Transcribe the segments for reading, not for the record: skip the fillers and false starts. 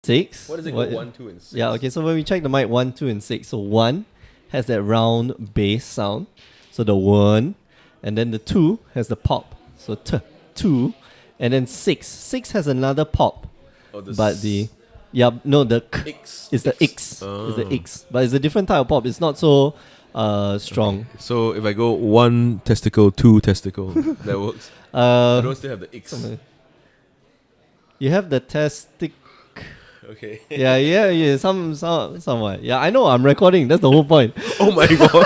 6. What does it go 1, 2, and 6? Yeah, okay, so when we check the mic 1, 2, and 6, so 1 has that round bass sound, so the 1, and then the 2 has the pop, so 2, and then 6 has another pop, but the X. is the X, is the X, but it's a different type of pop. It's not so strong. Okay. So if I go 1 testicle, 2 testicle, that works. I don't still have the X. You have the testic. Okay. Yeah. Somewhat. Yeah, I know. I'm recording. That's the whole point. Oh my god.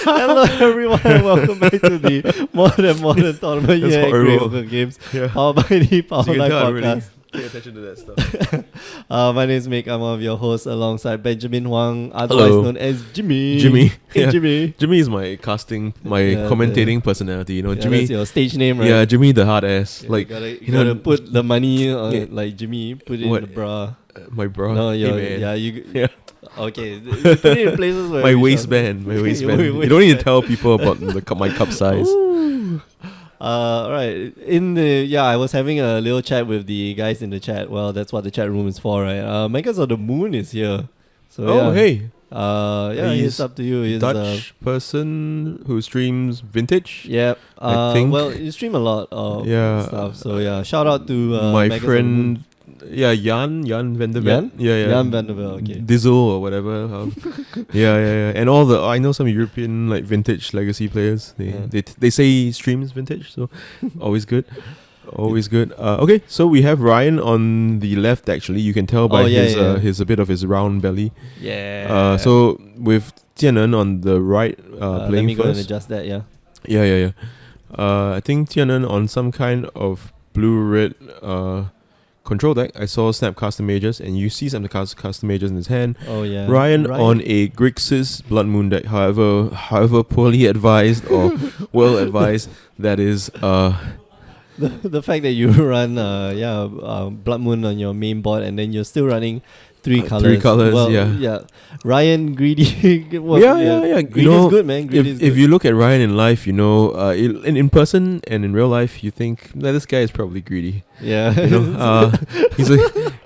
Hello, everyone. Welcome back to the Modern Tournament That's here at horrible. Great Games. Yeah. Powered by the Power So you Life can tell I really Podcast. pay attention to that stuff. My name is Mick. I'm one of your hosts alongside Benjamin Huang, otherwise Hello. known as Jimmy. Hey, Yeah. Jimmy. Jimmy is my commentating personality. You know, Yeah, Jimmy. that's your stage name, right? Yeah, Jimmy the hard ass. Yeah, like you gotta put the money on Yeah. like Jimmy. Put it What? in the bra. My bra. No, hey, man. yeah. Okay, you put it in places where My we waistband. My Your waistband. You don't need to waistband. tell people about my cup size. Right. I was having a little chat with the guys in the chat. Well, that's what the chat room is for, right? Makers of the Moon is here. So Oh, hey. it's up to you. He's Dutch person who streams vintage. Yep. I think. Well, you stream a lot of Yeah. stuff. So yeah, shout out to My Makers of the Moon. friend, Jan Vanderbilt. Jan? Yeah. Jan Vanderbilt, okay. Dizzle or whatever. Yeah. And I know some European like vintage legacy players. They say streams vintage, so always good. Always good. Okay, so we have Ryan on the left. Actually, you can tell by his a bit of his round belly. Yeah. So with Tianen on the right, let playing me go and first. adjust that. Yeah. Yeah. I think Tianen on some kind of blue-red control deck. I saw Snapcaster Mages, and you see Snapcaster Mages in his hand. Oh yeah. Ryan on a Grixis Blood Moon deck. However poorly advised or well advised that is. The fact that you run Blood Moon on your main board and then you're still running three colors. Three colors, well, yeah. Ryan Greedy. Well, yeah. Greedy is good, man. Greedy is If good. you look at Ryan in life, you know, in person and in real life, you think this guy is probably greedy. Yeah. You know,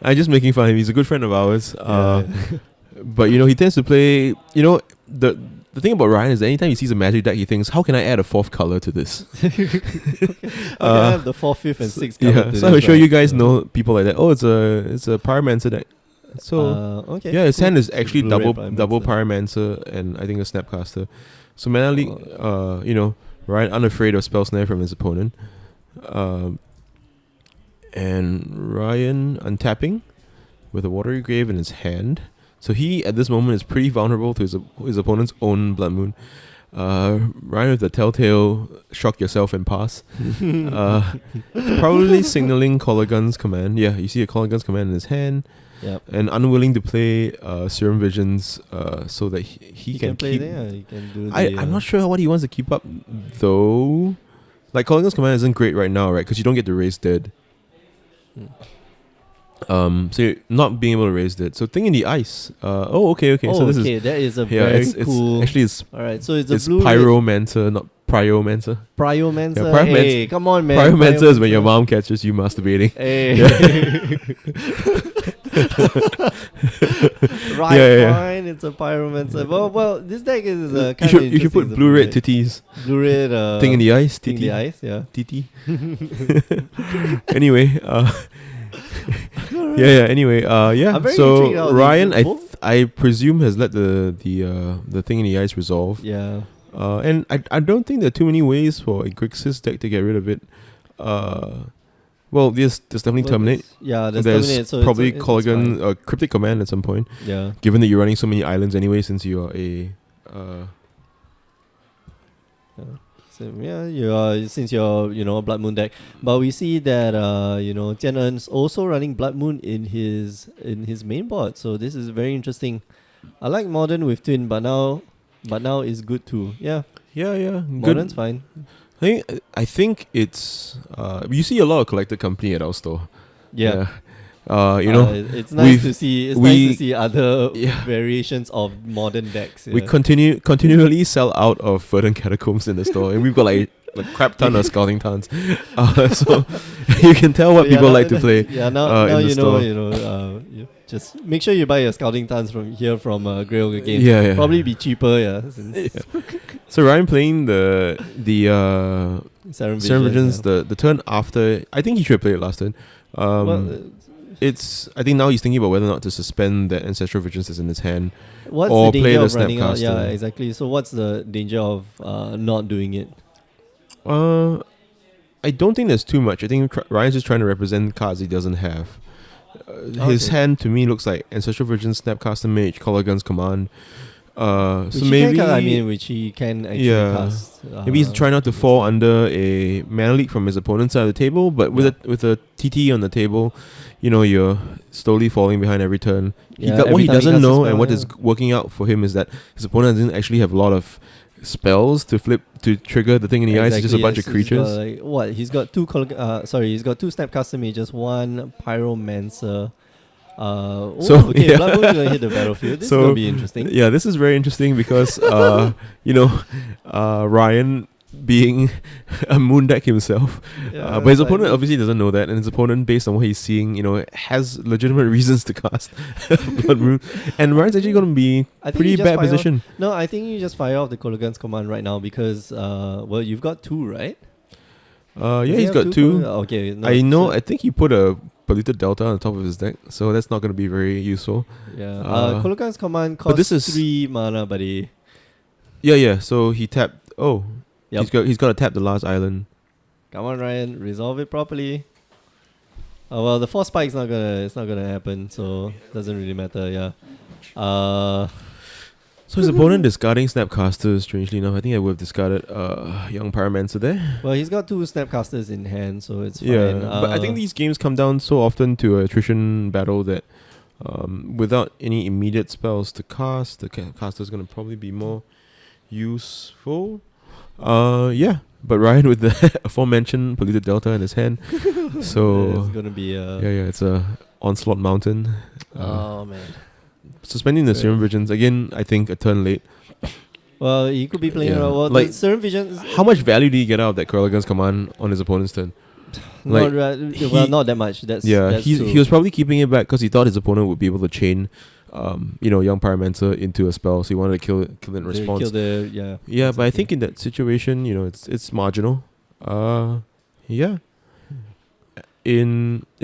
I'm just making fun of him. He's a good friend of ours. But you know, he tends to play. You know, the thing about Ryan is that anytime he sees a magic deck, he thinks, "How can I add a fourth color to this?" I have the 4th, 5th, and 6th color. Yeah, so I'm sure you guys know people like that. Oh, it's a Pyromancer deck. So okay. yeah, his hand is actually Blue-red double Pyromancer. Pyromancer and I think a Snapcaster. So Mana League, you know, Ryan unafraid of spell snare from his opponent. And Ryan untapping with a Watery Grave in his hand. So he, at this moment, is pretty vulnerable to his opponent's own Blood Moon. Ryan with the Telltale shock yourself and pass. Probably signaling Collargun's command. Yeah, you see a Collargun's command in his hand. Yep. And unwilling to play Serum Visions so that he can play keep... there. He can do I'm not sure what he wants to keep up, though. Like, Collargun's command isn't great right now, right? Because you don't get to raise dead. So you're not being able to raise that. So Thing in the Ice. Okay. So this is that is a very cool. It's Alright, so it's a it's blue Pyromancer, not Pryomancer. Pryomancer. Yeah, Hey, come on, man. Pyromancer is when your mom catches you masturbating. Hey. Right, Yeah. fine. It's a Pyromancer. Well, this deck is kind You should put blue-red titties. Blue-red. Thing in the Ice. Thing in the Titty. Ice, yeah. Titty. Anyway, Anyway, I'm very intrigued so how Ryan, these both- I presume has let the Thing in the Ice resolve. Yeah. And I don't think there are too many ways for a Grixis deck to get rid of it. Well, there's definitely Terminate. There's There's Terminate. So probably it's Colligan, Cryptic Command at some point. fine. Yeah. Given that you're running so many islands anyway, since you are a So since you're a Blood Moon deck, but we see that Tianen's also running Blood Moon in his main board. So this is very interesting. I like Modern with Twin, but now it's good too. Yeah, Modern's fine. I think it's you see a lot of collector company at our store. Yeah. It's nice to see. It's nice to see other Yeah. variations of modern decks. We yeah. continually sell out of Verdant Catacombs in the store, and we've got like a crap ton of Scouting Tons. So you can tell what people like to play. Yeah, now in the store. Just make sure you buy your scouting tons from here from Grey Oak again. Yeah. Probably be cheaper, yeah. Since So Ryan playing the Serum Serum Visions, Visions, the turn after. I think he should have played it last turn. I think now he's thinking about whether or not to suspend that Ancestral Visions that's in his hand. what's or the play danger the of running out? Yeah, Snapcaster. exactly. So what's the danger of not doing it? I don't think there's too much. I think Ryan's just trying to represent cards he doesn't have. His hand to me looks like Ancestral Visions, Snapcaster Mage, Collar Guns Command. Which So he maybe can, which he can actually cast. maybe he's trying not to fall under a mana leak from his opponent's side of the table, but with a TT on the table, you're slowly falling behind every turn. What he doesn't know and what is working out for him is that his opponent doesn't actually have a lot of spells to trigger the thing in the eyes. It's just a bunch of creatures. He's got two he's got two Snapcaster Mages, one Pyromancer. Blood Moon's gonna hit the battlefield. This is gonna be interesting. Yeah, this is very interesting because Ryan being a moon deck himself, but his opponent obviously doesn't know that, and his opponent, based on what he's seeing, has legitimate reasons to cast Blood Moon, and Ryan's actually going to be pretty bad position. No, I think you just fire off the Colligan's command right now because you've got two, right? He's got two. Okay, no, I know. I think he put a Polluted Delta on the top of his deck, so that's not going to be very useful. Yeah. Colligan's command costs 3 mana, buddy. Yeah. So he tapped. Oh. Yep. He's got to tap the last island. Come on, Ryan, resolve it properly. Oh well, the 4 spike's not gonna happen, so doesn't really matter. Yeah. So his opponent discarding Snapcaster. Strangely enough, I think I would have discarded young Pyromancer there. Well, he's got 2 Snapcasters in hand, so it's fine. Yeah, but I think these games come down so often to a attrition battle that without any immediate spells to cast, the caster's gonna probably be more useful. But Ryan with the aforementioned Polluted Delta in his hand, so it's gonna be it's a Onslaught Mountain. Oh man, suspending the Serum Visions again. I think a turn late. Well, he could be playing the Serum Visions. How much value do you get out of that Curligan's command on his opponent's turn? Not that much. That's he was probably keeping it back because he thought his opponent would be able to chain young Pyromancer into a spell, so he wanted to kill it in response. But I think in that situation, it's marginal. If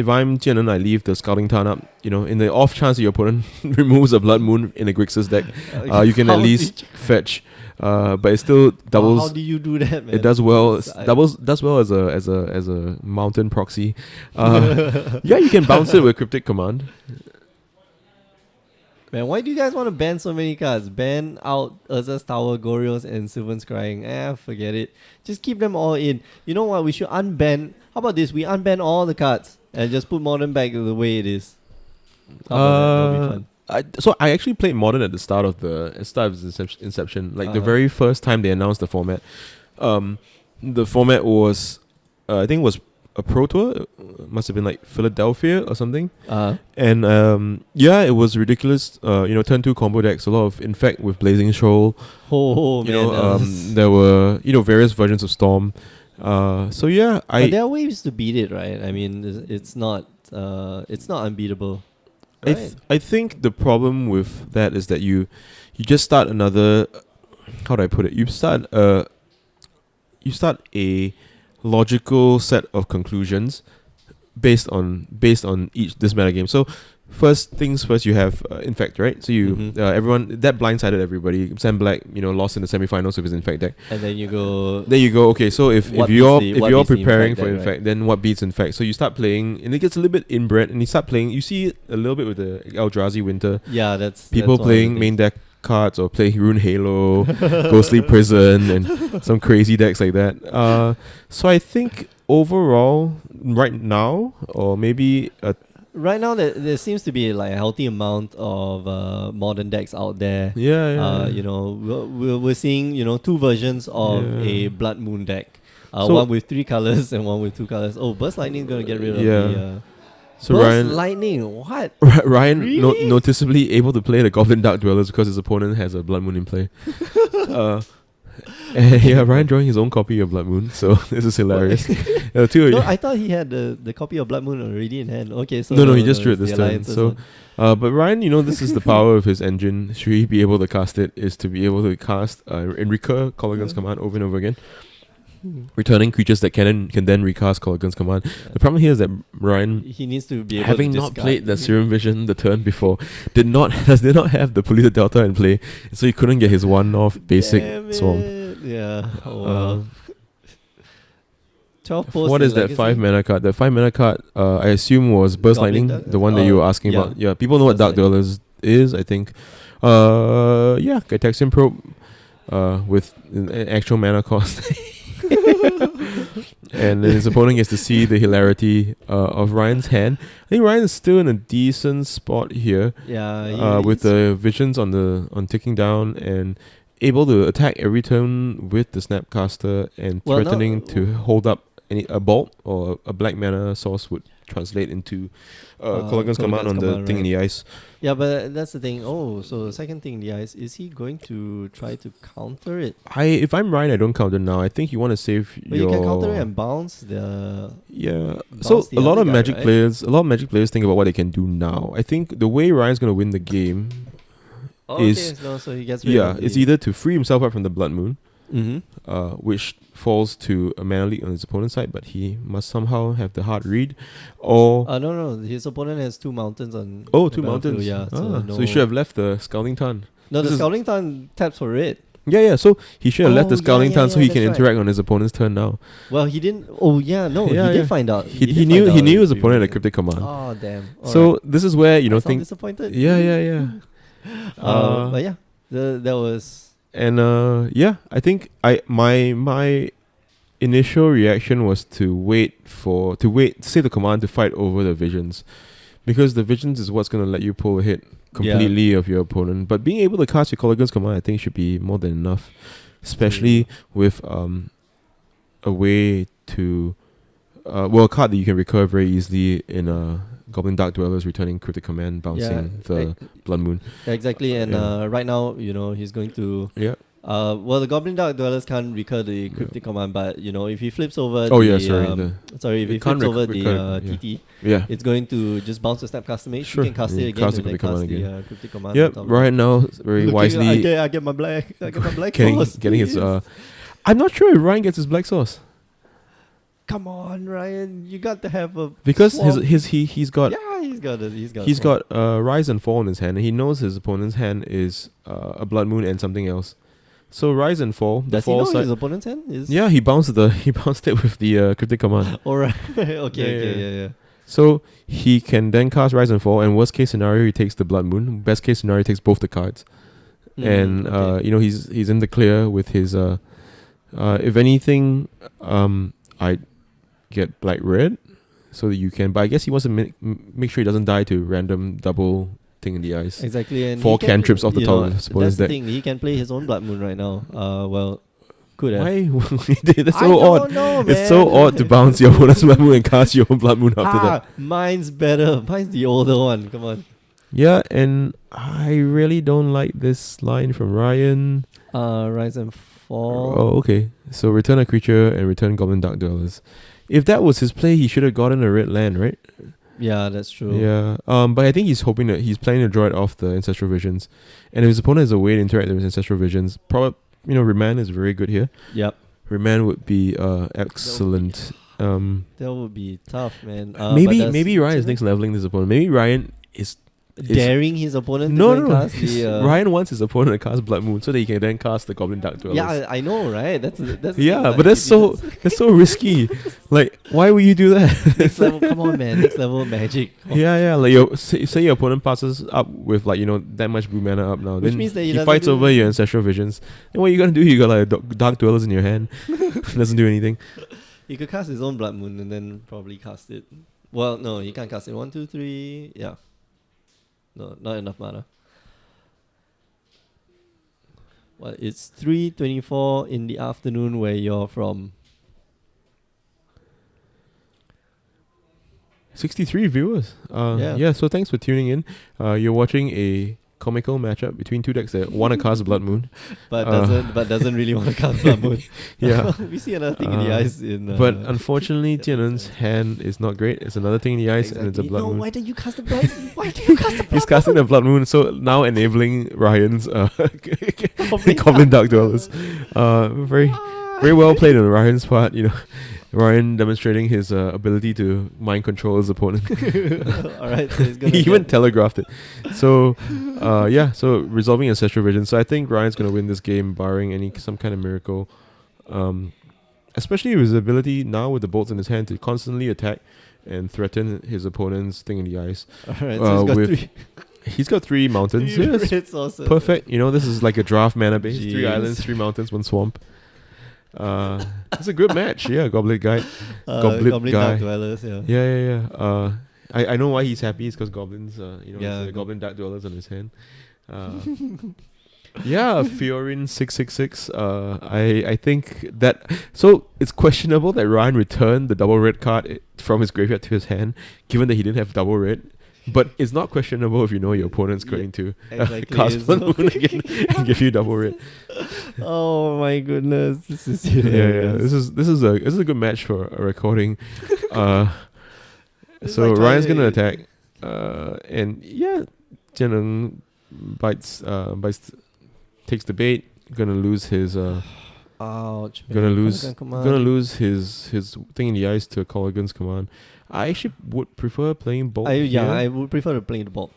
I'm Jianan, I leave the Scouting Tarn up. In the off chance that your opponent removes a Blood Moon in a Grixis deck, you can at least fetch. But it still doubles. How do you do that, man? It does well. Does well as a mountain proxy. You can bounce it with Cryptic Command. Man, why do you guys want to ban so many cards? Ban out Urza's Tower, Goryo's, and Sylvan's Crying. Forget it. Just keep them all in. You know what? We should unban. How about this? We unban all the cards and just put Modern back to the way it is. That'll be fun. I actually played Modern at the start of its inception. Like the very first time they announced the format. The format was, I think it was a Pro Tour. It must have been like Philadelphia or something. And it was ridiculous. Turn 2 combo decks, a lot of Infect with Blazing Shoal. There were various versions of Storm. But there are ways to beat it, right? I mean, it's not unbeatable. Right. I think the problem with that is that you just start another. How do I put it? You start a logical set of conclusions based on this metagame. So first things first, you have Infect, right? So you everyone that blindsided everybody. Sam Black, lost in the semifinals with his Infect deck. And then you go. Okay, so if you're preparing for Infect, right? Then what beats Infect? So you start playing, and it gets a little bit inbred. And you start playing. You see it a little bit with the Eldrazi Winter. Yeah, that's playing main deck cards or playing Rune Halo, Ghostly Prison, and some crazy decks like that. So I think overall, right now, or maybe right now, there seems to be like a healthy amount of modern decks out there. We're seeing 2 versions of a Blood Moon deck. One with 3 colors and one with 2 colors. Oh, Burst Lightning is gonna get rid of the. So Burst Lightning, what? Ryan really? Noticeably able to play the Goblin Dark Dwellers because his opponent has a Blood Moon in play. And yeah, Ryan drawing his own copy of Blood Moon, so this is hilarious. Two No, I thought he had the copy of Blood Moon already in hand. Okay, so no, he just drew it it's this the turn. alliances So, one. but Ryan, this is the power of his engine. Should he be able to cast it? Is to be able to cast and recur Colligan's command over and over again, returning creatures that can then recast Colligan's command. The problem here is that Ryan, He needs to be able having to not discard. played the Serum Vision the turn before, did not have the Polluted Delta in play, so he couldn't get his one-off basic Damn swamp. it. Yeah. Oh, well. 12 posts. What in is that Legacy? 5 mana card? That 5 mana card, I assume was Burst Goblin Lightning, Duck? the one that you were asking Yeah. about. Yeah, people know what Burst Dark Dwellers is, I think. Yeah, Gitaxian Probe with an actual mana cost. And then his opponent gets to see the hilarity of Ryan's hand. I think Ryan is still in a decent spot here. Yeah. With the visions on ticking down and able to attack every turn with the Snapcaster and Well, threatening now- to hold up a bolt or a black mana source would translate into Colligan's command on the command, thing in right. the ice. Yeah, but that's the thing. Oh, so second thing in the ice, is he going to try to counter it? If I'm Ryan, I don't counter now. I think you want to save But your. you can counter it and bounce the. Yeah. bounce So the a lot other of guy, Magic right? players, think about what they can do now. I think the way Ryan's going to win the game, Oh, is- okay, so he gets rid of it's the- either to free himself up from the Blood Moon, Mhm. which falls to a mana leak on his opponent's side, but he must somehow have the hard read, or No. His opponent has 2 mountains on. two the battlefield, mountains. Yeah. So he should have left the Scalding Tarn. No, this the is- Scalding Tarn taps for it. Yeah. So he should have left the Oh, Scalding yeah, Tarn so he that's can right. interact on his opponent's turn now. Well, he didn't. Oh yeah, no, Yeah, he did yeah. find out. He did knew find out his if opponent had a he- cryptic command. Oh damn. So this is where I sound think. disappointed. Yeah. But yeah, that was. And I think my initial reaction was to save the command to fight over the visions, because the visions is what's gonna let you pull a hit completely of your opponent. But being able to cast your Colligan's command, I think, should be more than enough, especially with a way to a card that you can recur very easily in Goblin Dark Dwellers, returning cryptic command, bouncing the Blood Moon. Exactly, and Yeah. right now, he's going to. Yeah. Well, the Goblin Dark Dwellers can't recur the cryptic command, but if he flips over. Oh, the, yeah, sorry, if he it can't flips over recur, the yeah. TT, Yeah. it's going to just bounce the Snapcaster Mage. Sure, You can cast yeah, it again cast the and then cryptic cast command the cryptic command. Yep. on top of Right it. now, very Looking, wisely I get my black. I get my black getting sauce. his. please. I'm not sure if Ryan gets his black sauce Come on, Ryan, you got to have a. because swamp. he's got Yeah, he's got it. he's got Rise and Fall in his hand, and he knows his opponent's hand is a Blood Moon and something else. So Rise and Fall. The Does he fall know side. his opponent's hand is? Yeah, he bounced it with the cryptic command. Alright. Okay. Yeah. Yeah. So he can then cast Rise and Fall, and worst case scenario he takes the Blood Moon. Best case scenario he takes both the cards. And okay. he's in the clear with his if anything I get black red so that you can, but I guess he wants to make sure he doesn't die to random double thing in the ice. Exactly, and 4 he can, cantrips off the top of his That's opponent's the deck. thing. He can play his own Blood Moon right now. Well, could have. Why? That's I so don't odd. know, It's so man. odd to bounce your opponent's Blood Moon and cast your own Blood Moon after that. Mine's better. Mine's the older one. Come on. Yeah, and I really don't like this line from Ryan. Rise and Fall. Oh, okay. So return a creature and return Goblin Dark Dwellers. If that was his play, he should have gotten a red land, right? Yeah, that's true. Yeah. But I think he's hoping that he's planning to draw it off the Ancestral Visions, and if his opponent has a way to interact with his Ancestral Visions, probably Remand is very good here. Yep. Remand would be excellent. That would be tough, man. Maybe Ryan is next leveling this opponent. Maybe Ryan is daring his opponent to no, go and no. cast the. Ryan wants his opponent to cast Blood Moon so that he can then cast the Goblin Dark Dwellers. Yeah, I know, right? That's the Yeah, thing, but like, that's if he so risky. Like, why would you do that? next level. Come on, man. Next level magic. Yeah. Like say your opponent passes up with that much blue mana up now. Which then means that he he doesn't fights do- over your Ancestral Visions. Then what are you gonna do? You got like Dark Dwellers in your hand. Doesn't do anything. He could cast his own Blood Moon and then probably cast it. Well, no, he can't cast it. 1, 2, 3. Yeah. No, not enough mana. Well, it's 3:24 in the afternoon where you're from. 63 viewers. Yeah. Yeah. So thanks for tuning in. You're watching a comical matchup between two decks that want to cast Blood Moon. but doesn't really want to cast Blood Moon. Yeah. We see another thing in the ice in. But unfortunately, Tianen's hand is not great. It's another thing in the ice, and it's a Blood Moon. Why did you cast the Blood? Why did you cast the Blood? He's casting the Blood Moon, so now enabling Ryan's Goblin Dark Dwellers. Very well played on Ryan's part. Ryan demonstrating his ability to mind control his opponent. Alright, so he's gonna He even telegraphed it. So, so resolving Ancestral Vision. So I think Ryan's going to win this game, barring some kind of miracle. Especially with his ability now with the bolts in his hand to constantly attack and threaten his opponent's thing in the ice. Alright, so he's got 3 mountains. Yes. Awesome. Perfect. This is like a draft mana base. Jeez. 3 islands, 3 mountains, 1 swamp. It's a good match. Yeah, Goblet Guy. Goblin guy. Dark Dwellers, yeah. Yeah. I know why he's happy. It's because goblins, Yeah, Goblin Dark Dwellers on his hand. Yeah, Fiorin 666. I think that it's questionable that Ryan returned the double red card from his graveyard to his hand, given that he didn't have double red. But it's not questionable if you know your opponent's going to cast Blood Moon again and give you double red. Oh my goodness, this is yeah. This is a good match for a recording. So like Ryan's gonna attack, and yeah, Jianeng bites, takes the bait. Gonna lose his. Ouch! Gonna lose his thing in the ice to a Colligan's Command. I actually would prefer playing Bolt. I would prefer to play the Bolt.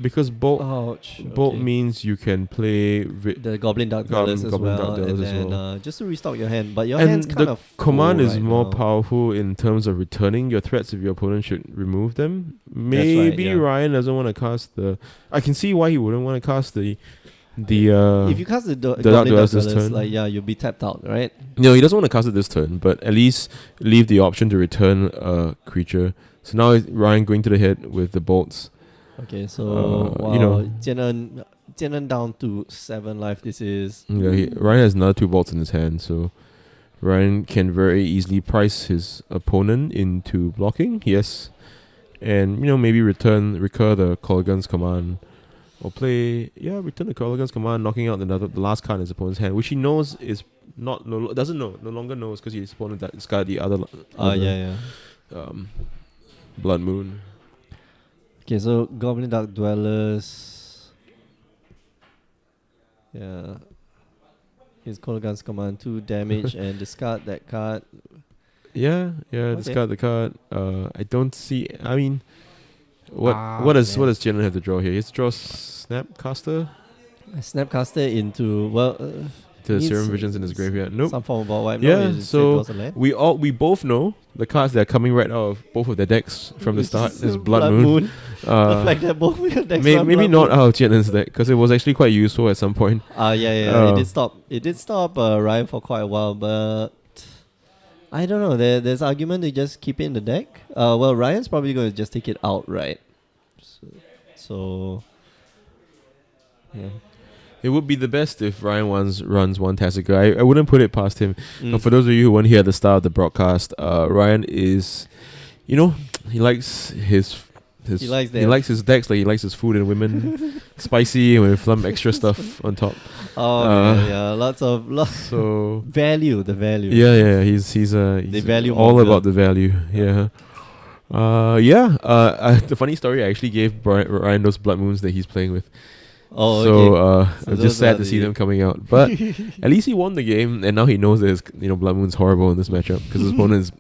Because Bolt means you can play the Goblin Dark Dwellers as well, and then just to restock your hand. But your hand's kind of the command is right more now. powerful in terms of returning your threats if your opponent should remove them. Maybe Ryan doesn't want to cast the. I can see why he wouldn't want to cast the. If you cast the Goblin Dark Dwellers this turn, you'll be tapped out, right? No, he doesn't want to cast it this turn, but at least leave the option to return a creature. So now Ryan going to the head with the bolts. Okay, so Jianeng down to 7 life. This is Ryan has another 2 bolts in his hand, so Ryan can very easily price his opponent into blocking. Yes, and maybe recur the Colligan's Command. Or return the Colligan's Command, knocking out the last card in his opponent's hand, which he knows is no longer knows because his opponent discarded the other Blood Moon. Okay, so Goblin Dark Dwellers. Yeah. His Colligan's Command 2 damage and discard that card. Yeah, discard the card. I don't see. I mean. What does Jianeng have to draw here? He has to draw Snapcaster? Snapcaster into to Serum Visions in his graveyard. Nope. Some form of ball wipe. Yeah, so we both know the cards that are coming right out of both of their decks from the start is Blood Moon. The fact that both of your decks maybe not out of Jianeng's deck because it was actually quite useful at some point. It did stop Ryan for quite a while, but I don't know. There's argument to just keep it in the deck. Ryan's probably going to just take it out, right? So yeah. It would be the best if Ryan runs one Tasica. I wouldn't put it past him. For those of you who weren't here at the start of the broadcast, Ryan is, he likes his he likes his decks like he likes his food and women, spicy and with some extra stuff on top. Lots so value. The value. He's value all monger. about the value. The funny story, I actually gave Ryan those Blood Moons that he's playing with. So I'm just sad to see them coming out. But at least he won the game, and now he knows that his Blood Moon's horrible in this matchup because his opponent is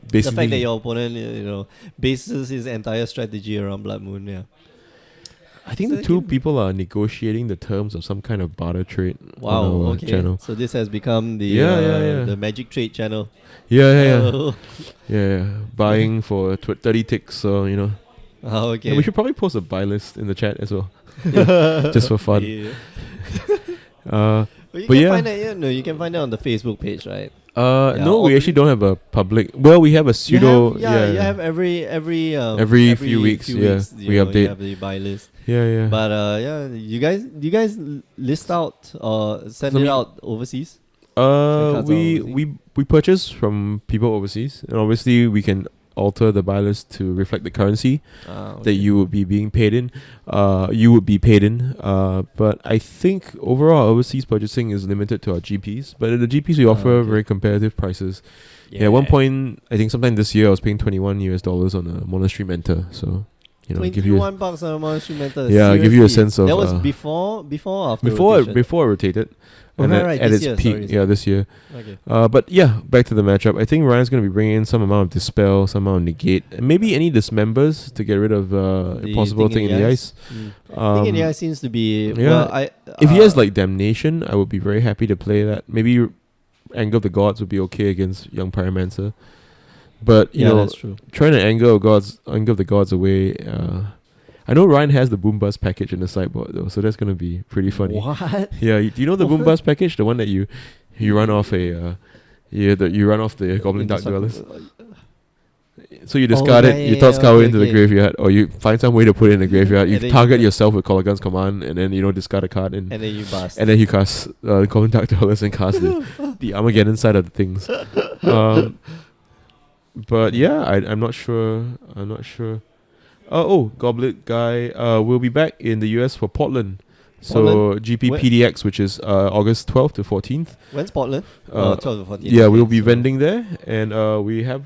basically the fact that your opponent bases his entire strategy around Blood Moon. Yeah, I think the two people are negotiating the terms of some kind of barter trade. Wow. On our okay. channel. So this has become the magic trade channel. Yeah. Buying for 30 ticks. So okay. Yeah, we should probably post a buy list in the chat as well. Just for fun. Yeah. But you can find it on the Facebook page, right? No, we actually don't have a public. Well, we have a pseudo. You have every few weeks. We update. You have the buy list. Yeah. But you guys list out or send it out overseas? We purchase from people overseas, and obviously we can alter the buy list to reflect the currency Okay. that you would be being paid in. But I think overall overseas purchasing is limited to our GPs. But at the GPs we offer okay. very competitive prices. Yeah, at one point I think sometime this year I was paying $21 on a Monastery Mentor. So give you $21 on a Monastery Mentor. give you a sense of that was before or after before rotation? before I rotated. Oh, And right, at this its year, peak, sorry. this year. Okay. But yeah, back to the matchup. I think Ryan's going to be bringing in some amount of Dispel, some amount of Negate, and maybe any Dismembers to get rid of impossible Thing in the Ice. Thing in the Ice seems to be... yeah. Well, If he has like Damnation, I would be very happy to play that. Maybe Anger of the Gods would be okay against young Pyromancer. But, you know, that's true. trying to Anger of the Gods away... I know Ryan has the Boom Bust package in the sideboard though, so that's gonna be pretty funny. What? Yeah, do you know the Boom Bust package, the one that you run off you run off the Goblin Dark Dwellers. So you discard it, you toss Cow into the graveyard, or you find some way to put it in the graveyard. You target yourself with Colligan's Command, and then discard a card, and then you bust. and then you cast Goblin Dark Dwellers and cast the Armageddon side of the things. But yeah, I'm not sure. Goblet Guy will be back in the US for Portland. So GP PDX, which is August 12th to 14th. When's Portland? 12th to 14th. Yeah, we'll be vending there, and we have.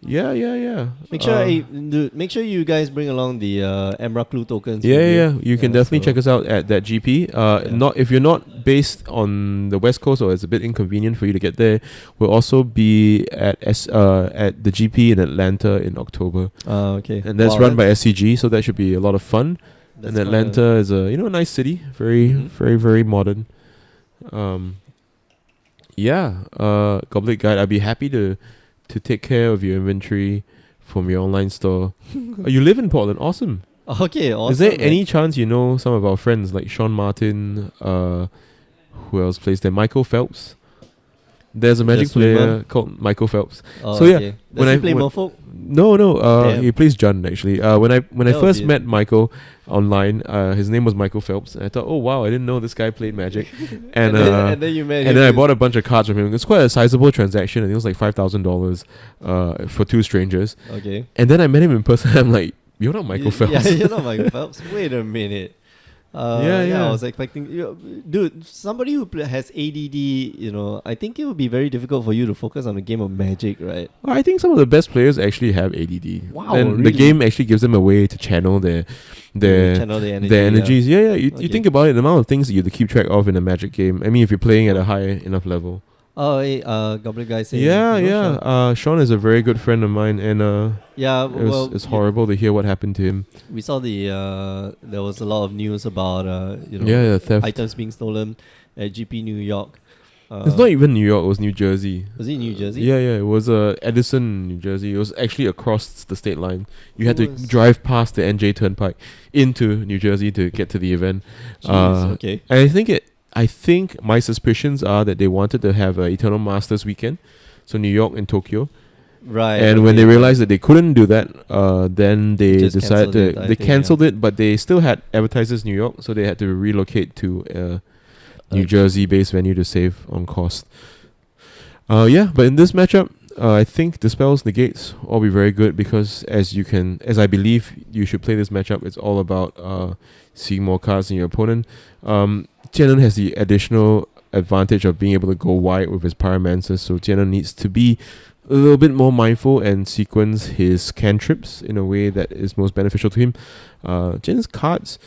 Yeah. Make sure you guys bring along the Emra Clue tokens. Yeah. You can definitely check us out at that GP. Not if you're not based on the West Coast or it's a bit inconvenient for you to get there. We'll also be at the GP in Atlanta in October. Okay. And that's run by SCG, so that should be a lot of fun. And Atlanta is a nice city, very very very modern. Goblet Guide. I'd be happy to take care of your inventory from your online store. You live in Portland, awesome. Okay, awesome. Is there any chance you know some of our friends like Sean Martin? Who else plays there? Michael Phelps. There's a Magic player called Michael Phelps. So yeah, does he play Merfolk? No. He plays Jund actually. When I first met Michael online, his name was Michael Phelps, and I thought, oh wow, I didn't know this guy played Magic. And then you met him. And then I bought a bunch of cards from him. It's quite a sizable transaction. I think it was like $5,000 for two strangers. Okay. And then I met him in person. I'm like, you're not Michael Phelps. Yeah, you're not Michael Phelps. Wait a minute. Yeah. I was expecting, dude, somebody who has ADD, I think it would be very difficult for you to focus on a game of Magic, right? Well, I think some of the best players actually have ADD. Wow, and really? the game actually gives them a way to channel their energies. Yeah. You think about it, the amount of things that you have to keep track of in a Magic game. I mean, if you're playing at a high enough level. Oh, hey, Goblin Guy saying. Yeah. Sean is a very good friend of mine, and it's horrible to hear what happened to him. We saw there was a lot of news about theft. items being stolen at GP New York. It's not even New York; it was New Jersey. Was it New Jersey? Yeah. It was Edison, New Jersey. It was actually across the state line. You had to drive past the NJ Turnpike into New Jersey to get to the event. Okay. And I think my suspicions are that they wanted to have an Eternal Masters weekend, so New York and Tokyo. Right. And when they realized that they couldn't do that, then they decided they cancelled it, but they still had advertisers in New York, so they had to relocate to a New Jersey-based venue to save on cost. But in this matchup, I think Dispels, Negates all be very good because as I believe you should play this matchup, it's all about seeing more cards in your opponent. Jianan has the additional advantage of being able to go wide with his Pyromancer, so Jianan needs to be a little bit more mindful and sequence his cantrips in a way that is most beneficial to him. Jianan's cards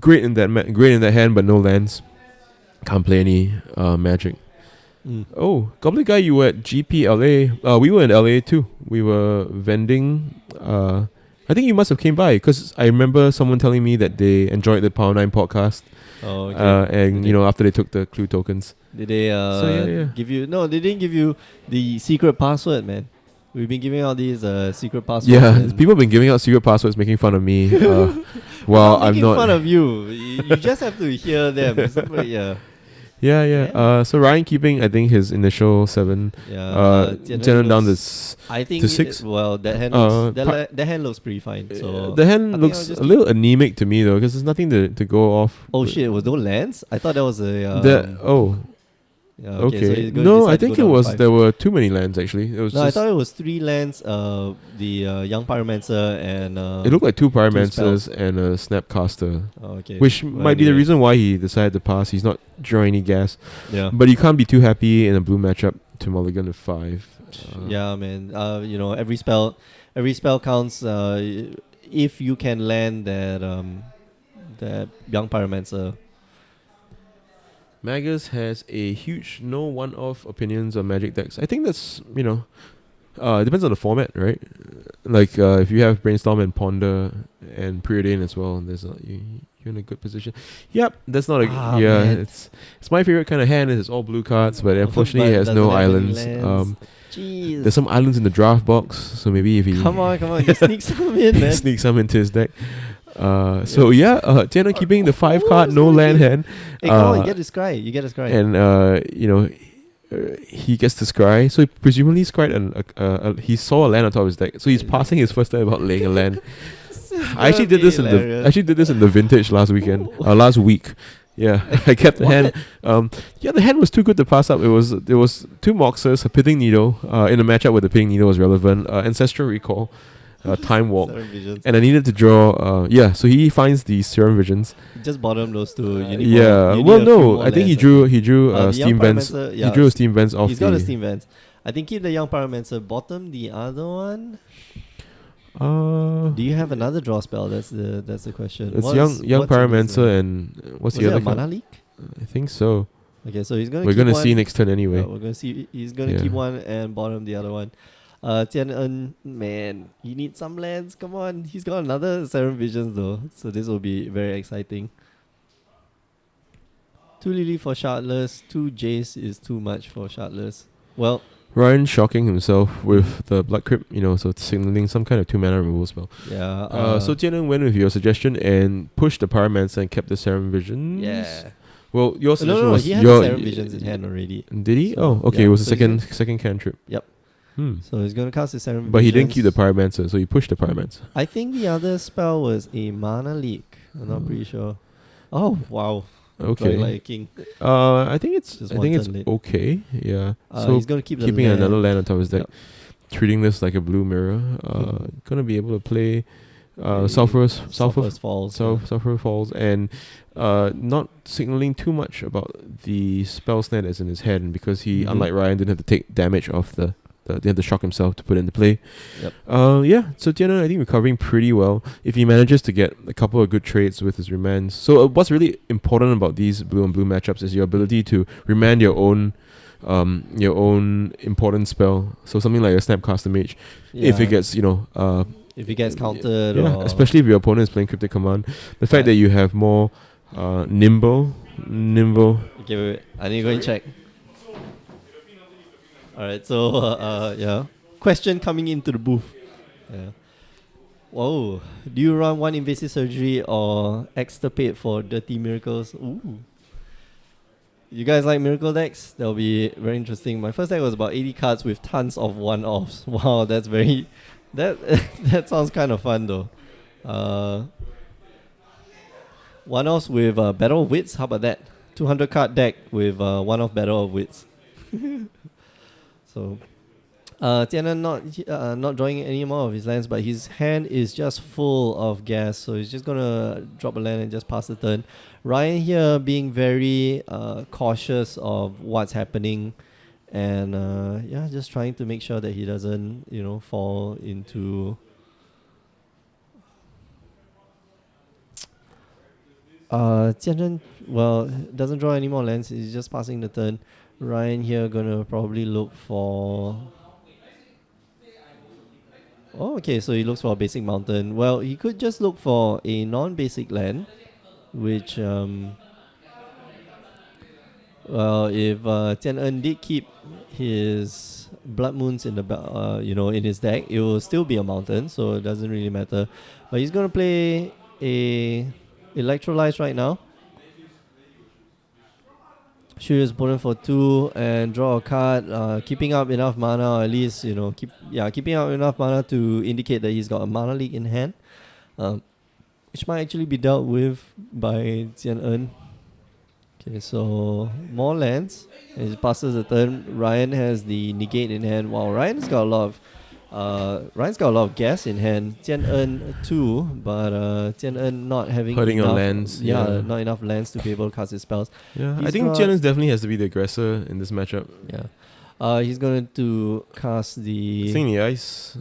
great in that hand, but no lands. Can't play any magic. Oh, Goblin Guy, you were at GP LA. We were in LA too. We were vending. I think you must have came by because I remember someone telling me that they enjoyed the Power 9 podcast. Oh, okay. After they took the clue tokens. Did they give you... No, they didn't give you the secret password, man. We've been giving out these secret passwords. Yeah, people have been giving out secret passwords, making fun of me. I'm not making fun of you. You just have to hear them. Somebody, So Ryan keeping, I think, his initial 7. Jianan down to 6. That hand looks pretty fine. So the hand looks a little anemic to me though, because there's nothing to go off. Oh shit! It was no lands. I thought that was a. Yeah, Okay. So he's gonna No, decide I to think go it down to was 5. there were too many lands actually. It was No, I just, thought it was 3 lands. The young Pyromancer and it looked like two spells. Pyromancers and a Snapcaster, okay. which Well, might be the anyway. reason why he decided to pass. He's not drawing any gas, Yeah. but you can't be too happy in a blue matchup to mulligan to 5. Yeah, man. Every spell counts. If you can land that young Pyromancer. Magus has a huge no one-off opinions on Magic decks. I think that's, it depends on the format, right? Like if you have Brainstorm and Ponder and Preordain as well, there's you're in a good position. Yep, that's not a Man. It's my favorite kind of hand. It's all blue cards, but unfortunately it has doesn't no have any islands. lands. Jeez. There's some islands in the draft box, so maybe if he Come on, just sneak some in, man. sneak some into his deck. Tiana keeping the 5 card no land hand. Hey, come on, you get to scry. And he gets to scry. So he presumably scried he saw a land on top of his deck. So he's passing his first time about laying a land. I actually did this in the vintage last week. Yeah, I kept the hand. The hand was too good to pass up. There was 2 Moxers, a Pitting Needle, in a matchup where the Pitting Needle was relevant, Ancestral Recall, Time Walk, and I needed to draw. So he finds the Serum Visions. Just bottom those 2. I think he drew Steam Vents. He drew a Steam Vents off. He's got a Steam Vents. I think keep the young Pyromancer bottom. The other one. Do you have another draw spell? That's the question. It's young Pyromancer and what's the other card? Mana Leak? I think so. Okay, so he's gonna. We're gonna see next turn anyway. We're gonna see. He's gonna keep one and bottom the other one. Tian man, he needs some lands. Come on, he's got another Serum Visions though, so this will be very exciting. 2 Lily for Shardless, 2 Jace is too much for Shardless. Well, Ryan shocking himself with the Blood Crypt, so it's signaling some kind of 2 mana removal spell. yeah. So Tianan went with your suggestion and pushed the Pyromancer and kept the Serum Visions. Yeah. Well, your suggestion was he had the Serum Visions in hand already. Did he? So, okay. yeah, It was so a second cantrip. Yep. Hmm. So he's gonna cast his Serum Visions. But he didn't keep the Pyromancer, so he pushed the Pyromancer. I think the other spell was a Mana Leak. I'm not pretty sure. Oh wow. Okay. Like a king. I think it's Just late. okay. Yeah. So he's gonna keep keeping another land on top of his deck, Yep. treating this like a blue mirror. Gonna be able to play Sulphurous Falls, and not signaling too much about the spell snare that's in his hand, because he, unlike Ryan, didn't have to take damage off the he had to shock himself to put into play. Yep. So Tiana, I think recovering pretty well if he manages to get a couple of good trades with his remands. So what's really important about these blue and blue matchups is your ability to remand your own important spell. So something like a Snapcaster Mage, if it gets if it gets countered, or especially if your opponent is playing Cryptic Command, the fact that you have more nimble. Okay, wait. I need to go and check. Alright, so question coming into the booth. Yeah. Whoa. Do you run 1 Invasive Surgery or Extirpate for Dirty Miracles? Ooh. You guys like Miracle decks? That'll be very interesting. My first deck was about 80 cards with tons of 1-offs. Wow, that's very... That sounds kind of fun though. 1-offs with Battle of Wits, how about that? 200 card deck with 1-off Battle of Wits. So, Tiana not drawing any more of his lands, but his hand is just full of gas, so he's just gonna drop a land and just pass the turn. Ryan here being very cautious of what's happening, and just trying to make sure that he doesn't fall into Tianzhen, doesn't draw any more lands. He's just passing the turn. Ryan here gonna probably look for... Oh, okay, so he looks for a basic mountain. Well, he could just look for a non-basic land, which if Tian En did keep his Blood Moons in the in his deck, it will still be a mountain, so it doesn't really matter. But he's gonna play a Electrolyze right now. Shoot his opponent for 2 and draw a card, keeping up enough mana, or at least keeping up enough mana to indicate that he's got a Mana Leak in hand, which might actually be dealt with by Tian En. Okay, so more lands. And he passes the turn. Ryan has the negate in hand. Wow, Ryan's got a lot of gas in hand. Jian En too, but Jian En not having Hurting enough on lands. Yeah. not enough lands to be able to cast his spells. Yeah, I He's think got- Tianens definitely has to be the aggressor in this matchup. Yeah. He's going to cast the. I think the ice.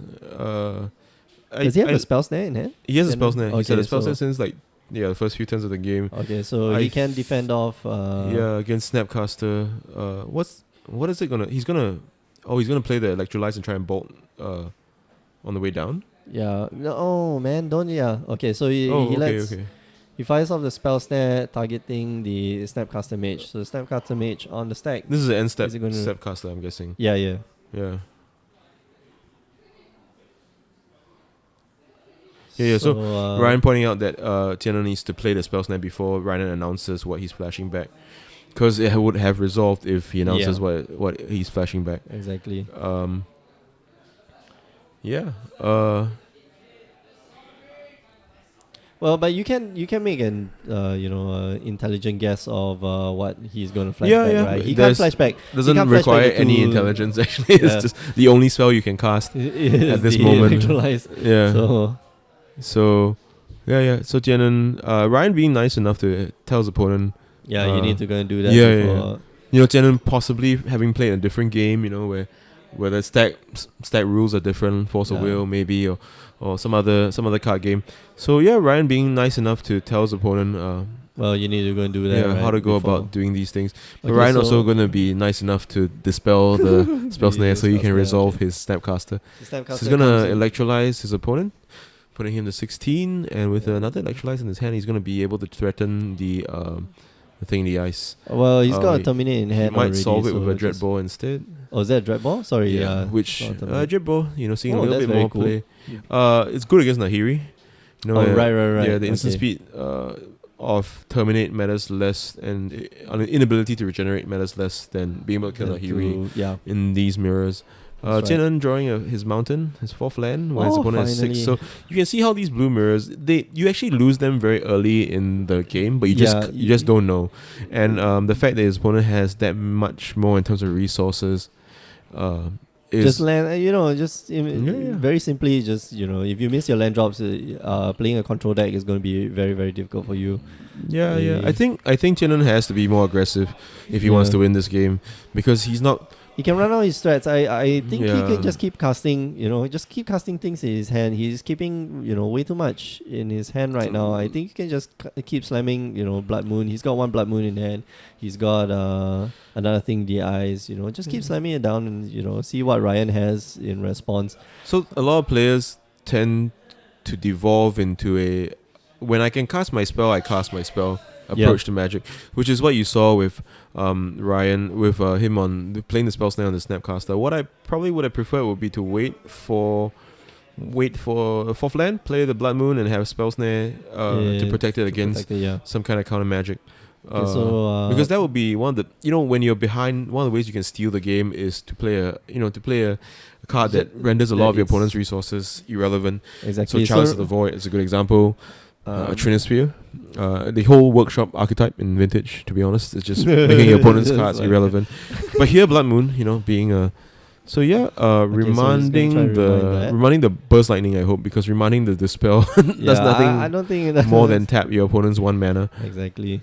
Does he have a spell snare in hand? He has a Tianен? spell snare. He's had a Okay, spell snare so- since the first few turns of the game. Okay, so I he can defend off. Yeah, against Snapcaster. What is it gonna? He's gonna play the Electrolyze and try and bolt on the way down. Yeah. No, oh man, don't yeah. Okay, so he okay, lets okay. he fires off the spell snare targeting the Snapcaster Mage. So the Snapcaster Mage on the stack. This is an end step Is it gonna- Snapcaster, I'm guessing. Yeah, yeah. Yeah. Yeah. So Ryan pointing out that Tiana needs to play the spell snap before Ryan announces what he's flashing back, because it would have resolved if he announces what he's flashing back. Exactly. Yeah. Well, but you can make an intelligent guess of what he's going to flash Yeah, back, yeah. right? He can't There's- flash back. Doesn't can't flash require back the any two- intelligence. Actually, Yeah. it's just the only spell you can cast. At this moment. Electrolyze. Yeah. So Yeah. So Tianan, Ryan being nice enough to tell his opponent, you need to go and do that. yeah, before. Tianan possibly having played a different game, where the stack rules are different, Force of Yeah. Will maybe, or some other card game. So yeah, Ryan being nice enough to tell his opponent, Well, you need to go and do that. Right, how to go before. about doing these things. But Okay, Ryan so also going to be nice enough to dispel the spell The snare so he spell can snare, resolve okay. his Snapcaster. the So Snapcaster he's gonna comes in. electrolyze his opponent, putting him to 16, and with another electrolyze in his hand, he's gonna be able to threaten the thing in the ice. Well, he's got a he- terminate in He hand might already. solve it so with a dread just- ball instead. Oh, is that a dread ball? Sorry, yeah. Which not a terminate. dread ball, seeing a Oh, little that's bit very more cool. play. It's good against Nahiri. Right. Yeah, the instant Okay. speed of terminate matters less, and inability to regenerate matters less than being able to kill Then Nahiri yeah. in these mirrors. That's right. Jianan drawing his mountain, his 4th land, while his Oh, opponent has 6. finally. So you can see how these blue mirrors, you actually lose them very early in the game, but you just don't know. And the fact that his opponent has that much more in terms of resources, is Just land, Yeah. very simply, just if you miss your land drops, playing a control deck is going to be very, very difficult for you. yeah. Yeah. I think Jianan has to be more aggressive if he wants Yeah. to win this game, because he's not. He can run out his strats. I think he Yeah. can just keep casting. Just keep casting things in his hand. He's keeping way too much in his hand right now. I think he can just keep slamming. Blood Moon. He's got one Blood Moon in hand. He's got another thing, the eyes. Just keep slamming it down and see what Ryan has in response. So a lot of players tend to devolve into a, when I can cast my spell, I cast my spell approach to Magic, which is what you saw with Ryan, with him on playing the spell snare on the Snapcaster. What I probably would have preferred would be to wait for a 4th land, play the Blood Moon, and have spell snare to protect it against some kind of counter magic. Because that would be one of the, when you're behind, one of the ways you can steal the game is to play a card that renders a lot of your opponent's resources irrelevant. Exactly. So Chalice of the Void is a good example. Trinisphere, the whole workshop archetype in Vintage, to be honest, is just making your opponent's cards irrelevant. But here, Blood Moon, being a, reminding the Burst Lightning, I hope, because reminding the Dispel does nothing I don't think that more than tap your opponent's 1 mana. Exactly.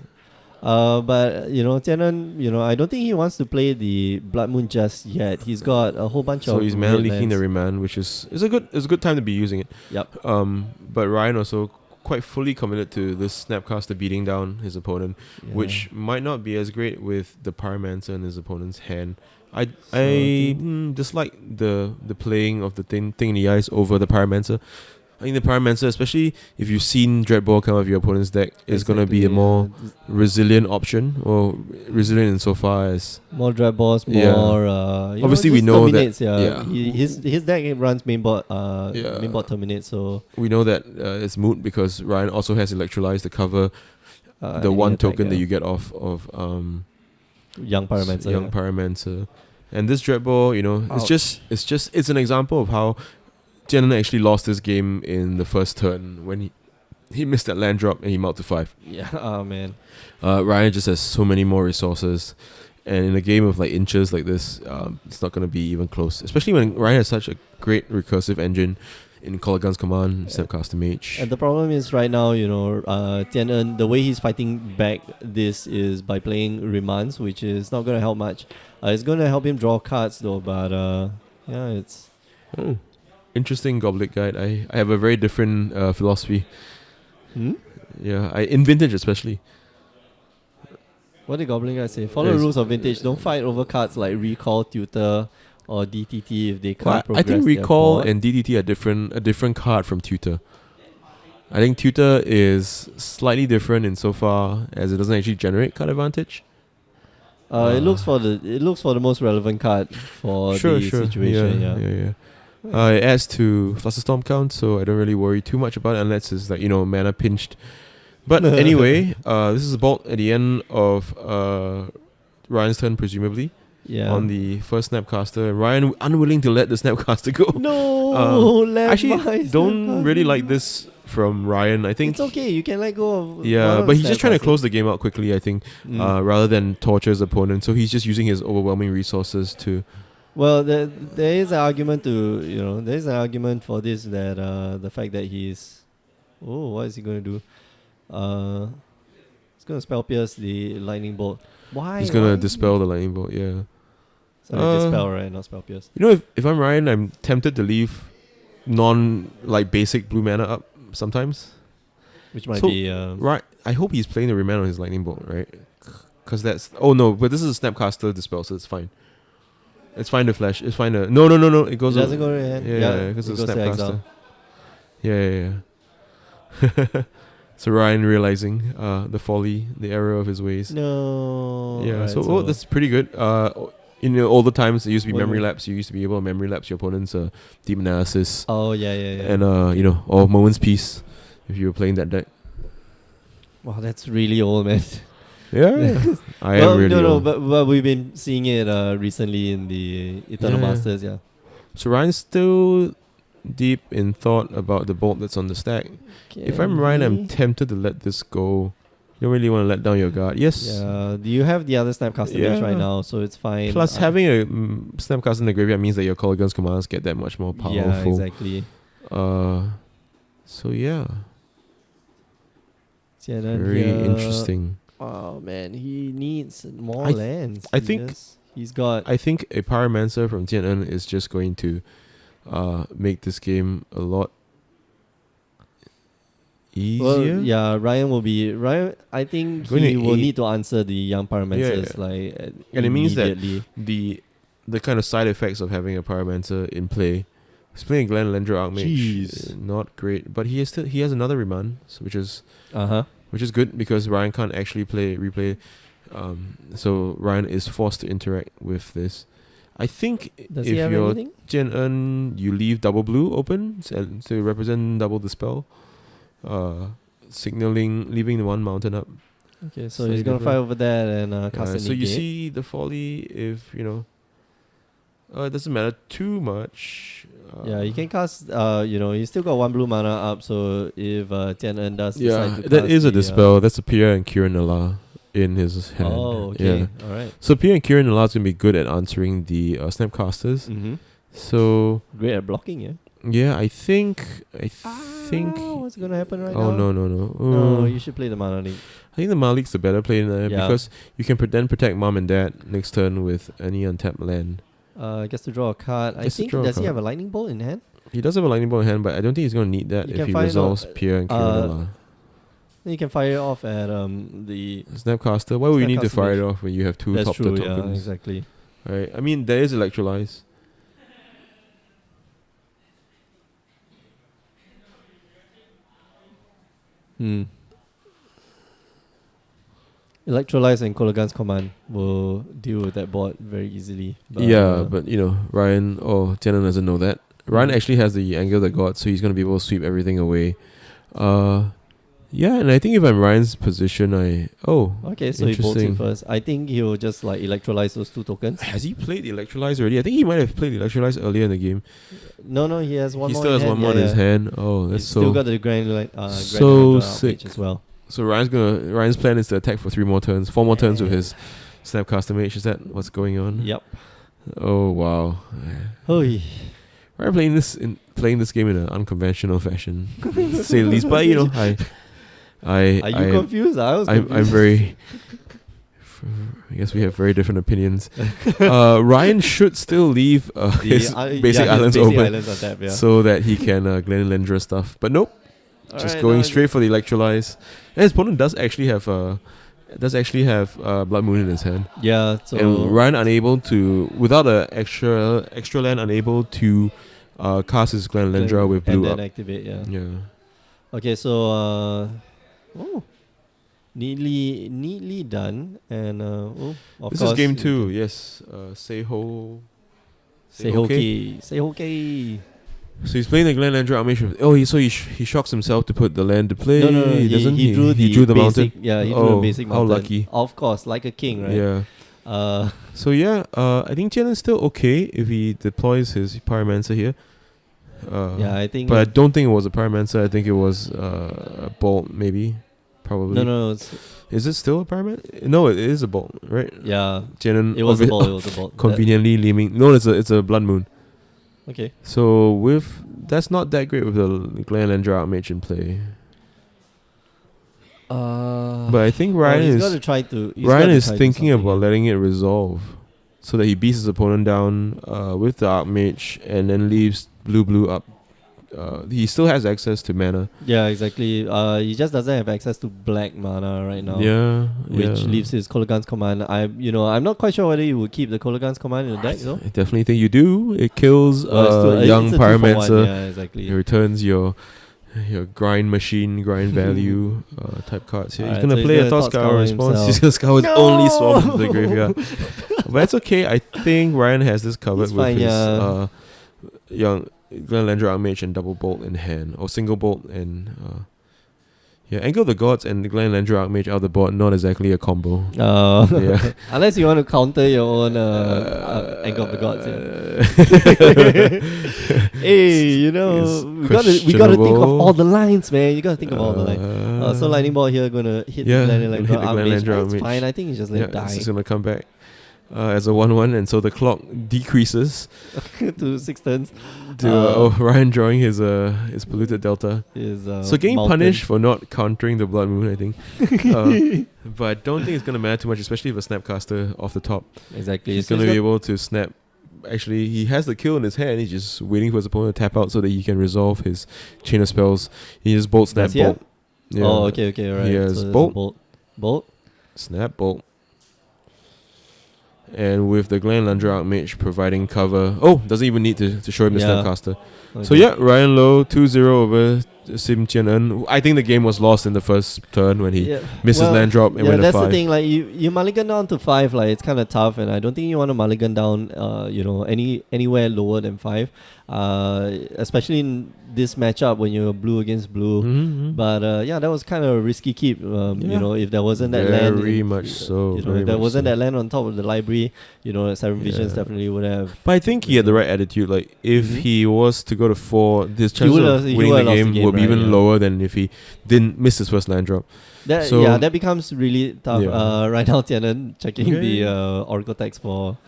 But Tianan, I don't think he wants to play the Blood Moon just yet. He's got a whole bunch of. So he's mana red leaking the lands. remand, which is a good time to be using it. Yep. But Ryan also quite fully committed to this Snapcaster beating down his opponent, which might not be as great with the Pyromancer in his opponent's hand. I dislike the playing of the thing in the ice over the Pyromancer. I think the Pyromancer, especially if you've seen Dreadball come out of your opponent's deck, is going to be a more resilient option, or resilient insofar as more drag balls, Yeah. more. Obviously, we just know that- terminates, yeah. His deck runs mainboard. Yeah. Mainboard terminates. So we know that it's moot because Ryan also has Electrolyze to cover the any one attack, token that you get off of young Pyromancer. Young Pyromancer. And this Dreadball, it's an example of how Jianan actually lost this game in the first turn when he missed that land drop and he multi to 5. Yeah, oh man. Ryan just has so many more resources. And in a game of like inches like this, it's not going to be even close. Especially when Ryan has such a great recursive engine in Kolagan's Command, Snapcaster Mage. And the problem is right now, Tian, the way he's fighting back this is by playing Remands, which is not going to help much. It's going to help him draw cards though, but yeah, it's... Oh, interesting Goblet Guide. I have a very different philosophy. Yeah, in Vintage especially. What did Goblin Guy say? Follow the rules of Vintage. Don't fight over cards like Recall, Tutor, or DTT if they can't progress. I think their Recall board. and DTT are a different card from Tutor. I think Tutor is slightly different insofar as it doesn't actually generate card advantage. It looks for the most relevant card for the situation. Yeah. It adds to Flusterstorm count, so I don't really worry too much about it unless it's like mana pinched. But anyway, this is a bolt at the end of Ryan's turn, presumably. Yeah. On the first Snapcaster. Ryan unwilling to let the Snapcaster go. No, actually, don't really like this from Ryan. I think it's okay. You can let go of. Yeah, but he's just trying to close the game out quickly. I think, rather than torture his opponent. So he's just using his overwhelming resources to. Well, there is an argument there is an argument for this that the fact that he's. Oh, what is he going to do? He's going to spell pierce the lightning bolt. Why? He's going to dispel the lightning bolt. Yeah. Sorry, dispel, right? Not spell pierce. If I'm Ryan, I'm tempted to leave basic blue mana up sometimes. Which might be... right. I hope he's playing the remand on his lightning bolt, right? Because that's... Oh, no. But this is a Snapcaster dispel, so it's fine. It's fine to flash. It's fine to... No. It goes... It doesn't go to your hand. Yeah, because it's a Snapcaster. Yeah. So Ryan realizing the folly, the error of his ways. No. Yeah, right, so that's pretty good. In all the times, it used to be memory lapse. You used to be able to memory lapse your opponent's deep analysis. Oh, yeah. And, or Moment's Peace, if you were playing that deck. Wow, that's really old, man. Yeah. I am really old. But we've been seeing it recently in the Eternal Masters, yeah. So Ryan's still deep in thought about the bolt that's on the stack. If I'm Ryan, I'm tempted to let this go. You don't really want to let down your guard. Yes. Yeah. Do you have the other Snapcaster mage right now, so it's fine. Plus, having a Snapcaster in the graveyard means that your Kolagan's commands get that much more powerful. Yeah, exactly. So yeah. Very interesting. Oh man, he needs more lands. I think a Pyromancer from Tian'en is just going to make this game a lot easier. Well, yeah, Ryan. I think he will need to answer the young Pyromancers and it means that the kind of side effects of having a Pyromancer in play. He's playing Glen Lendra Archmage. Not great, but he has another remand, which is good because Ryan can't actually replay. So Ryan is forced to interact with this. I think if you're Jian-En, you leave double blue open to represent double dispel, leaving the one mountain up. Okay, so he's gonna fight over that and cast so you see the folly if it doesn't matter too much. You can cast. You still got one blue mana up. So if Tian-En does decide to that cast is a dispel. That's a Pia and Kiran Nala in his hand. Oh, okay, all right. So Pia and Kiran Nala is gonna be good at answering the Snapcasters. Mm-hmm. So great at blocking, yeah. Yeah, I think. What's gonna happen right now? Oh no! No, you should play the Mana League. I think the Mana League's the better play in there because you can then protect Mom and Dad next turn with any untapped land. Gets to draw a card. Does he have a lightning bolt in hand? He does have a lightning bolt in hand, but I don't think he's gonna need that if he resolves Pierre and Kirilla. Then you can fire it off at the Snapcaster. Why would you need to fire it off when you have two top tokens? Yeah, exactly. Right. I mean, there is Electrolyze. Electrolyze and Kolagan's Command will deal with that board very easily. But Ryan or Tian'en doesn't know that. Ryan actually has the Anger of the Gods, so he's going to be able to sweep everything away. Yeah, and I think if I'm Ryan's position, Okay, so he bolts in interesting. first. I think he'll just like electrolyze those 2 tokens. Has he played Electrolyze already? I think he might have played Electrolyze earlier in the game. No, he has one He more. still has in one more in his hand. Oh, that's He's still so got the grand so Grand sick. as well. So Ryan's plan is to attack for 3 more turns, 4 more turns with his Snapcaster Mage. Is that what's going on? Yep. Oh wow. Hoi. Ryan playing this game in an unconventional fashion, to say the least. But you know, Are you confused? I was confused. I'm very. I guess we have very different opinions. Ryan should still leave his basic islands open islands on tap, so that he can Glen Lendra stuff. But nope, just going straight for the Electrolyze. And his opponent does actually have Blood Moon in his hand. Yeah, so And Ryan unable to, without a extra land, unable to cast his Glen Lendra with blue and then up. activate, yeah. Yeah. Okay, so neatly done, and of This course is game 2, yes. Seiho. Seihoke. So he's playing the Glen Lendra Armation. Oh, he shocks himself to put the land to play. No, doesn't he drew the drew the basic, mountain. Yeah, he drew the basic how mountain. lucky. Of course, like a king, right? Yeah. So yeah, I think Jian is still okay if he deploys his Pyromancer here. Yeah, I think. But I don't think it was a Pyromancer. I think it was a bolt, maybe. Probably. No. Is it still a Pyromancer? No, it is a bolt, right? Yeah. Jian It was a bolt. It was a bolt. conveniently leaving. No, it's a Blood Moon. Okay. So that's not that great with the Glen Lendra Archmage in play. But I think Ryan is thinking about letting it resolve, so that he beats his opponent down with the Archmage and then leaves blue up. He still has access to mana. Yeah, exactly. He just doesn't have access to black mana right now. Yeah, which leaves his Kolaghan's command. I'm not quite sure whether you would keep the Kolaghan's command in the deck though. I definitely think you do. It kills young it's a 2 for 1, Pyromancer. yeah, exactly. It returns your grind machine, grind value type cards here. He's gonna play a Thought Scour response. He's gonna scour his only swamp into the graveyard. But it's okay. I think Ryan has this covered It's with fine, his young Glen Lendra Archmage and double bolt in hand, or single bolt and Anger of the Gods and the Glen Lendra Archmage out of the board, not exactly a combo. Yeah. Unless you want to counter your own Anger of the Gods. Hey, we gotta think of all the lines, man. You gotta think of all the lines. So Lightning Ball here gonna hit the Glen Lendra Archmage. It's fine. I think he's just let it die. It's gonna come back as a 1/1, and so the clock decreases to 6 turns. To Ryan drawing his polluted delta. So getting punished for not countering the Blood Moon, I think. But I don't think it's gonna matter too much, especially if a Snapcaster off the top. Exactly. He's gonna be able to snap. Actually, he has the kill in his hand. He's just waiting for his opponent to tap out so that he can resolve his chain of spells. He just bolt, snap, bolt. Yeah. Oh, okay, right. He has so bolt, snap, bolt. And with the Glen Lendra Archmage providing cover. Oh, doesn't even need to show him the Snapcaster. Okay. So yeah, Ryan Lowe 2-0 over Sim Tian. I think the game was lost in the first turn when he misses land drop and went to 5. That's the thing. Like you mulligan down to 5, like it's kind of tough, and I don't think you want to mulligan down, anywhere lower than 5, especially in this matchup when you're blue against blue. Mm-hmm. But that was kind of a risky keep. If there wasn't that land, very much so. If there wasn't that land on top of the library, Seven Visions definitely would have. But I think he had the right attitude. Like if he was to go to 4, his chances of winning the game would be even lower than if he didn't miss his first land drop. That becomes really tough. Right now, Tianan checking the Oracle text for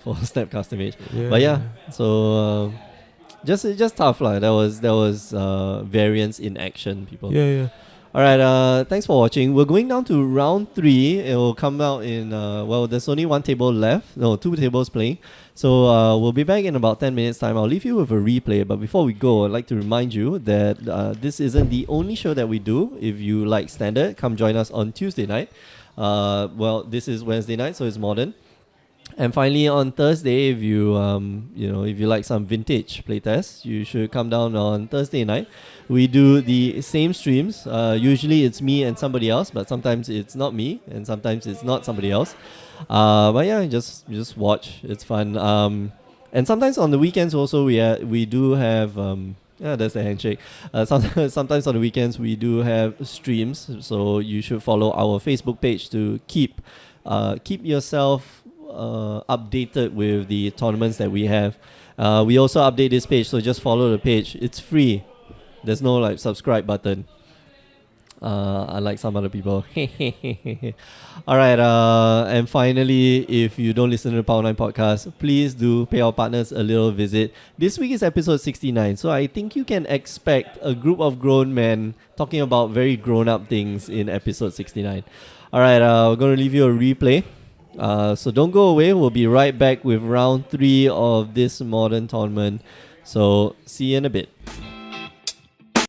Snapcaster Mage. But so just tough lah. There was variance in action, people. Yeah. Alright, thanks for watching. We're going down to round 3. It will come out in there's only 1 table left. No, 2 tables playing. So we'll be back in about 10 minutes time. I'll leave you with a replay, but before we go, I'd like to remind you that this isn't the only show that we do. If you like Standard, come join us on Tuesday night. This is Wednesday night, so it's modern. And finally, on Thursday, if you like some vintage playtests, you should come down on Thursday night. We do the same streams. Usually it's me and somebody else, but sometimes it's not me, and sometimes it's not somebody else. Just watch. It's fun. And sometimes on the weekends also we do have Yeah, that's the handshake. Sometimes on the weekends we do have streams, so you should follow our Facebook page to keep yourself updated with the tournaments that we have. We also update this page, so just follow the page. It's free. There's no like subscribe button. Unlike some other people. Alright, and finally, if you don't listen to the Power 9 podcast, please do pay our partners a little visit. This week is episode 69, so I think you can expect a group of grown men talking about very grown up things in episode 69. Alright, we're going to leave you a replay. So don't go away, we'll be right back with round 3 of this modern tournament. So see you in a bit.